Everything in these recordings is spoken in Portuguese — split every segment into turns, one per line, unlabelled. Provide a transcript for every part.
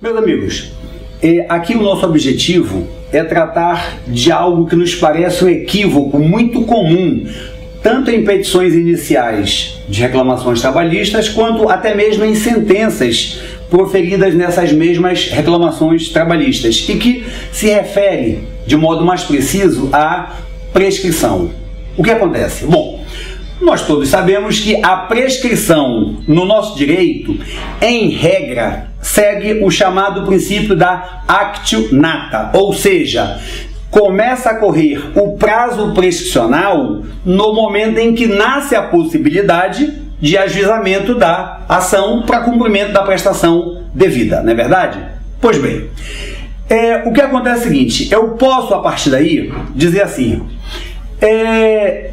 Meus amigos, aqui o nosso objetivo é tratar de algo que nos parece um equívoco muito comum, tanto em petições iniciais de reclamações trabalhistas, quanto até mesmo em sentenças proferidas nessas mesmas reclamações trabalhistas, e que se refere, de modo mais preciso, à prescrição. O que acontece? Bom, nós todos sabemos que a prescrição no nosso direito, em regra, segue o chamado princípio da actio nata, ou seja, começa a correr o prazo prescricional no momento em que nasce a possibilidade de ajuizamento da ação para cumprimento da prestação devida, não é verdade? Pois bem, o que acontece é o seguinte: eu posso a partir daí dizer assim,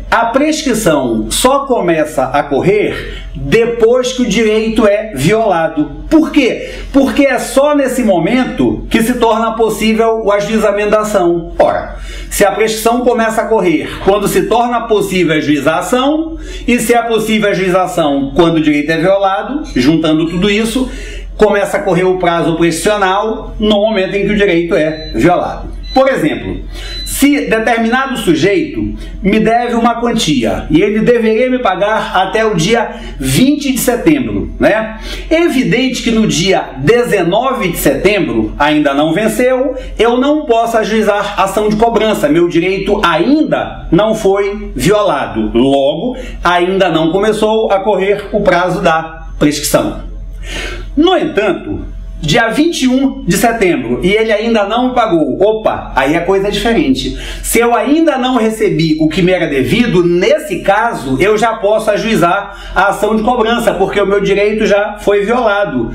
a prescrição só começa a correr depois que o direito é violado. Por quê? Porque é só nesse momento que se torna possível o ajuizamento da ação. Ora, se a prescrição começa a correr quando se torna possível ajuizar a ação, e se é possível ajuizar a ação quando o direito é violado, juntando tudo isso, começa a correr o prazo prescricional no momento em que o direito é violado. Por exemplo, se determinado sujeito me deve uma quantia e ele deveria me pagar até o dia 20 de setembro, né? É evidente que no dia 19 de setembro ainda não venceu, eu não posso ajuizar ação de cobrança, meu direito ainda não foi violado, logo ainda não começou a correr o prazo da prescrição. No entanto, dia 21 de setembro e ele ainda não me pagou, opa, aí a coisa é diferente. Se eu ainda não recebi o que me era devido, nesse caso eu já posso ajuizar a ação de cobrança, porque o meu direito já foi violado.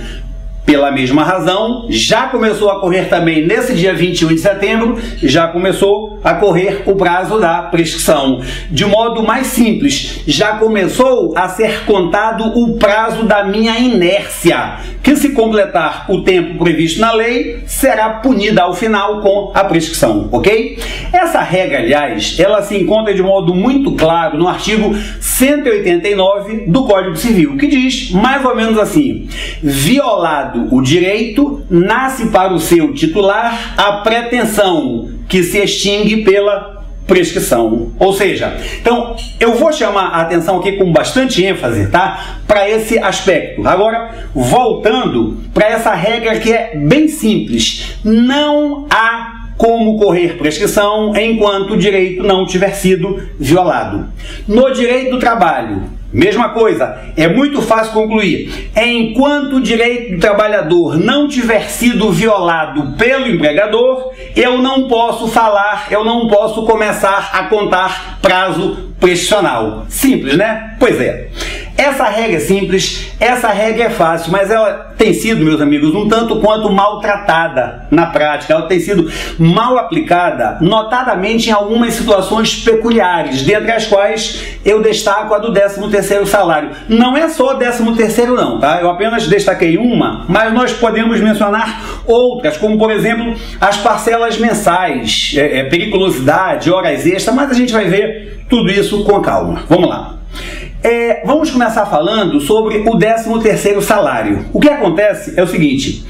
Pela mesma razão, já começou a correr também nesse dia 21 de setembro, já começou a correr o prazo da prescrição. De modo mais simples, já começou a ser contado o prazo da minha inércia, que se completar o tempo previsto na lei, será punida ao final com a prescrição, ok? Essa regra, aliás, ela se encontra de modo muito claro no artigo 189 do Código Civil, que diz mais ou menos assim: violado o direito, nasce para o seu titular a pretensão, que se extingue pela prescrição. Ou seja, então eu vou chamar a atenção aqui com bastante ênfase, tá? Para esse aspecto. Agora, voltando para essa regra que é bem simples: não há como correr prescrição enquanto o direito não tiver sido violado. No direito do trabalho, mesma coisa, é muito fácil concluir. Enquanto o direito do trabalhador não tiver sido violado pelo empregador, eu não posso falar, eu não posso começar a contar prazo prescricional. Simples, né? Pois é. Essa regra é simples, essa regra é fácil, mas ela tem sido, meus amigos, um tanto quanto maltratada na prática. Ela tem sido mal aplicada, notadamente em algumas situações peculiares, dentre as quais eu destaco a do 13º salário. Não é só 13º não, tá? Eu apenas destaquei uma, mas nós podemos mencionar outras, como por exemplo as parcelas mensais, periculosidade, horas extras, mas a gente vai ver tudo isso com calma. Vamos lá. Vamos começar falando sobre o 13º salário. O que acontece é o seguinte: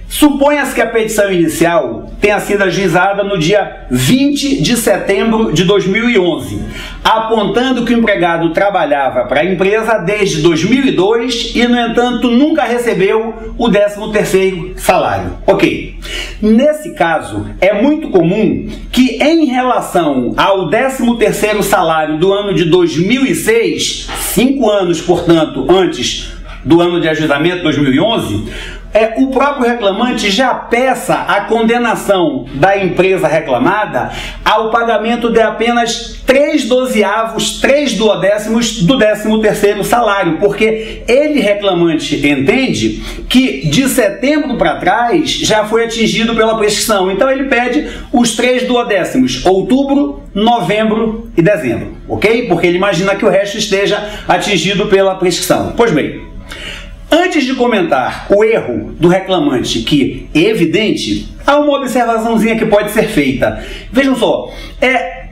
suponha-se que a petição inicial tenha sido ajuizada no dia 20 de setembro de 2011, apontando que o empregado trabalhava para a empresa desde 2002 e, no entanto, nunca recebeu o 13º salário. Ok. Nesse caso, é muito comum que, em relação ao 13º salário do ano de 2006, 5 anos, portanto, antes do ano de ajuizamento, 2011, o próprio reclamante já peça a condenação da empresa reclamada ao pagamento de apenas 3/12, 3/12 do 13º salário, porque ele, reclamante, entende que de setembro para trás já foi atingido pela prescrição. Então ele pede os 3/12, outubro, novembro e dezembro, ok? Porque ele imagina que o resto esteja atingido pela prescrição. Pois bem, antes de comentar o erro do reclamante, que é evidente, há uma observaçãozinha que pode ser feita. Vejam só,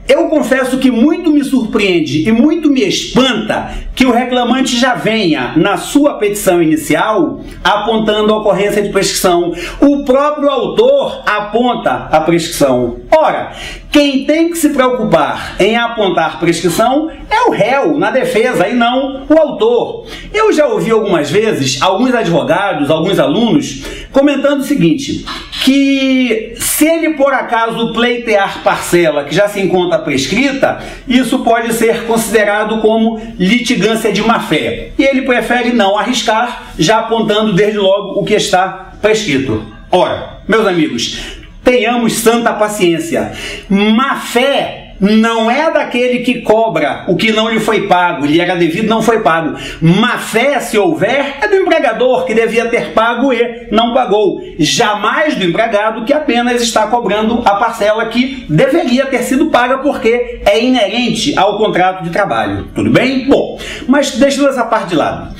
Eu confesso que muito me surpreende e muito me espanta que o reclamante já venha, na sua petição inicial, apontando a ocorrência de prescrição. O próprio autor aponta a prescrição. Ora, quem tem que se preocupar em apontar prescrição é o réu na defesa e não o autor. Eu já ouvi algumas vezes alguns advogados, alguns alunos, comentando o seguinte, que se ele por acaso pleitear parcela que já se encontra prescrita, isso pode ser considerado como litigância de má-fé. E ele prefere não arriscar, já apontando desde logo o que está prescrito. Ora, meus amigos, tenhamos santa paciência. Má-fé não é daquele que cobra o que não lhe foi pago, lhe era devido, não foi pago. Má-fé, se houver, é do empregador que devia ter pago e não pagou. Jamais do empregado que apenas está cobrando a parcela que deveria ter sido paga porque é inerente ao contrato de trabalho. Tudo bem? Bom, mas deixando essa parte de lado.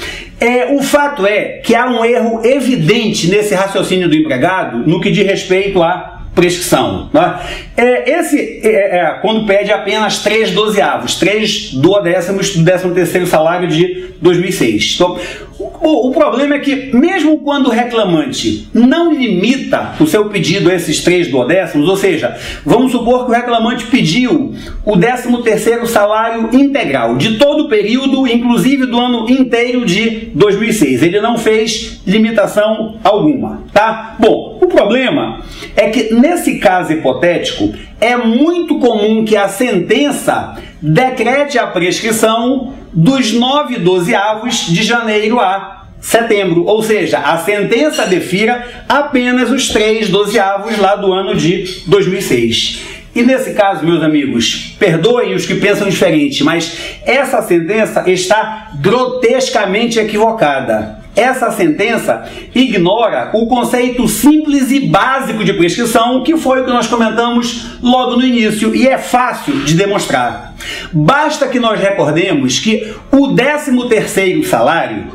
O fato é que há um erro evidente nesse raciocínio do empregado no que diz respeito à prescrição. Né? Quando pede apenas 3/12, 3/12 do 13º salário de 2006. Então, o problema é que, mesmo quando o reclamante não limita o seu pedido a esses 3/12, ou seja, vamos supor que o reclamante pediu o 13º salário integral de todo o período, inclusive do ano inteiro de 2006. Ele não fez limitação alguma, tá? Bom, o problema é que, nesse caso hipotético, é muito comum que a sentença decrete a prescrição dos 9/12 de janeiro a setembro, ou seja, a sentença defira apenas os 3/12 lá do ano de 2006. E nesse caso, meus amigos, perdoem os que pensam diferente, mas essa sentença está grotescamente equivocada. Essa sentença ignora o conceito simples e básico de prescrição, que foi o que nós comentamos logo no início, e é fácil de demonstrar. Basta que nós recordemos que o 13º salário,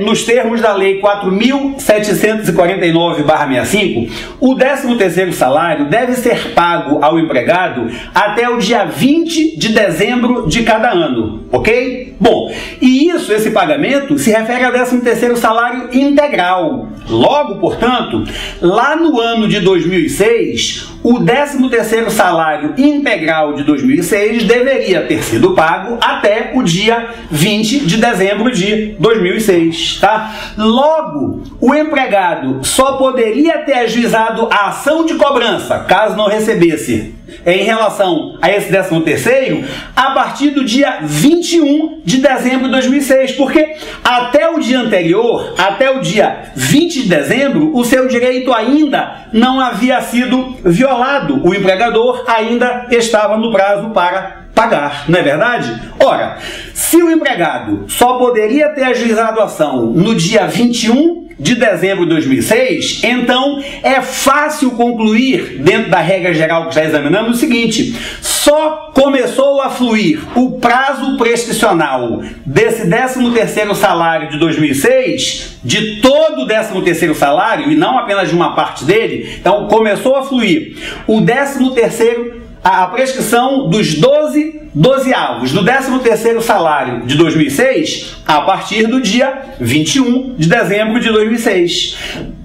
nos termos da Lei 4.749/65, o 13º salário deve ser pago ao empregado até o dia 20 de dezembro de cada ano, ok? Bom, e esse pagamento se refere ao 13º salário integral. Logo, portanto, lá no ano de 2006, o 13º salário integral de 2006 deveria ter sido pago até o dia 20 de dezembro de 2006, tá? Logo, o empregado só poderia ter ajuizado a ação de cobrança, caso não recebesse, em relação a esse 13º, a partir do dia 21 de dezembro de 2006, porque até o dia anterior, até o dia 20 de dezembro, o seu direito ainda não havia sido violado. O empregador ainda estava no prazo para pagar, não é verdade? Ora, se o empregado só poderia ter ajuizado a ação no dia 21 de dezembro de 2006, então é fácil concluir, dentro da regra geral que já examinamos, o seguinte: só começou a fluir o prazo prescricional desse 13º salário de 2006, de todo o 13º salário, e não apenas de uma parte dele. Então começou a fluir o 13º, a prescrição dos 12/12 do 13º salário de 2006 a partir do dia 21 de dezembro de 2006.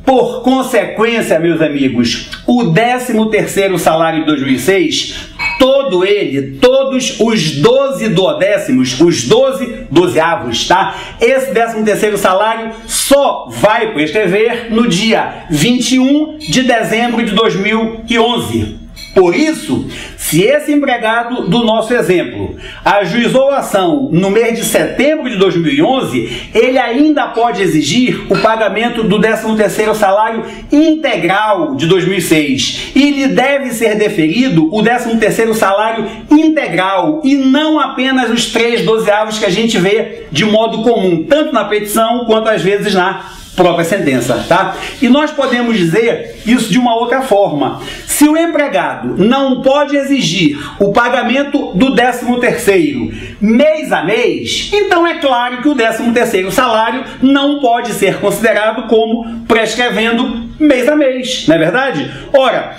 Por consequência, meus amigos, o 13º salário de 2006, todos os 12/12, os 12/12, tá? Esse 13º salário só vai prescrever no dia 21 de dezembro de 2011. Por isso, se esse empregado do nosso exemplo ajuizou a ação no mês de setembro de 2011, ele ainda pode exigir o pagamento do 13º salário integral de 2006 e lhe deve ser deferido o 13º salário integral e não apenas os 3/12 que a gente vê de modo comum, tanto na petição quanto às vezes na própria sentença, tá? E nós podemos dizer isso de uma outra forma. Se o empregado não pode exigir o pagamento do 13º mês a mês, então é claro que o 13º salário não pode ser considerado como prescrevendo mês a mês, não é verdade? Ora,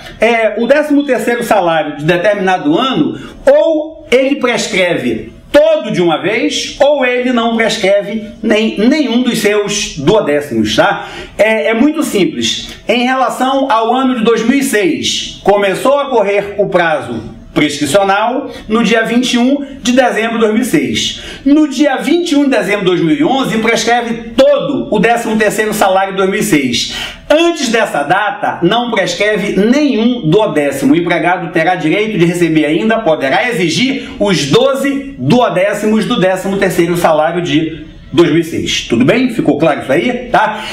o 13º salário de determinado ano, ou ele prescreve todo de uma vez, ou ele não prescreve nenhum dos seus duodécimos, tá? É muito simples. Em relação ao ano de 2006, começou a correr o prazo prescricional no dia 21 de dezembro de 2006. No dia 21 de dezembro de 2011, prescreve todo o 13º salário de 2006. Antes dessa data, não prescreve nenhum duodécimo. O empregado terá direito de receber ainda, poderá exigir os 12 duodécimos do 13º salário de 2006. Tudo bem? Ficou claro isso aí? Tá?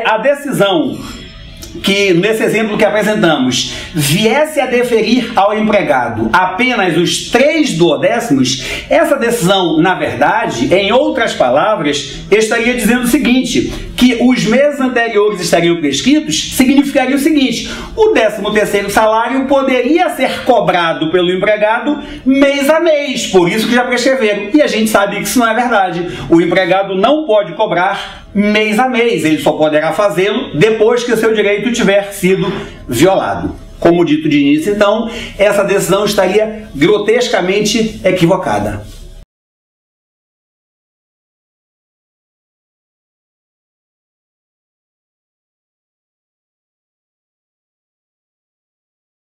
A decisão que, nesse exemplo que apresentamos, viesse a deferir ao empregado apenas os 3 duodécimos, essa decisão, na verdade, em outras palavras, estaria dizendo o seguinte, que os meses anteriores estariam prescritos, significaria o seguinte, o 13º salário poderia ser cobrado pelo empregado mês a mês, por isso que já prescreveram. E a gente sabe que isso não é verdade. O empregado não pode cobrar mês a mês, ele só poderá fazê-lo depois que o seu direito tiver sido violado. Como dito de início, então, essa decisão estaria grotescamente equivocada.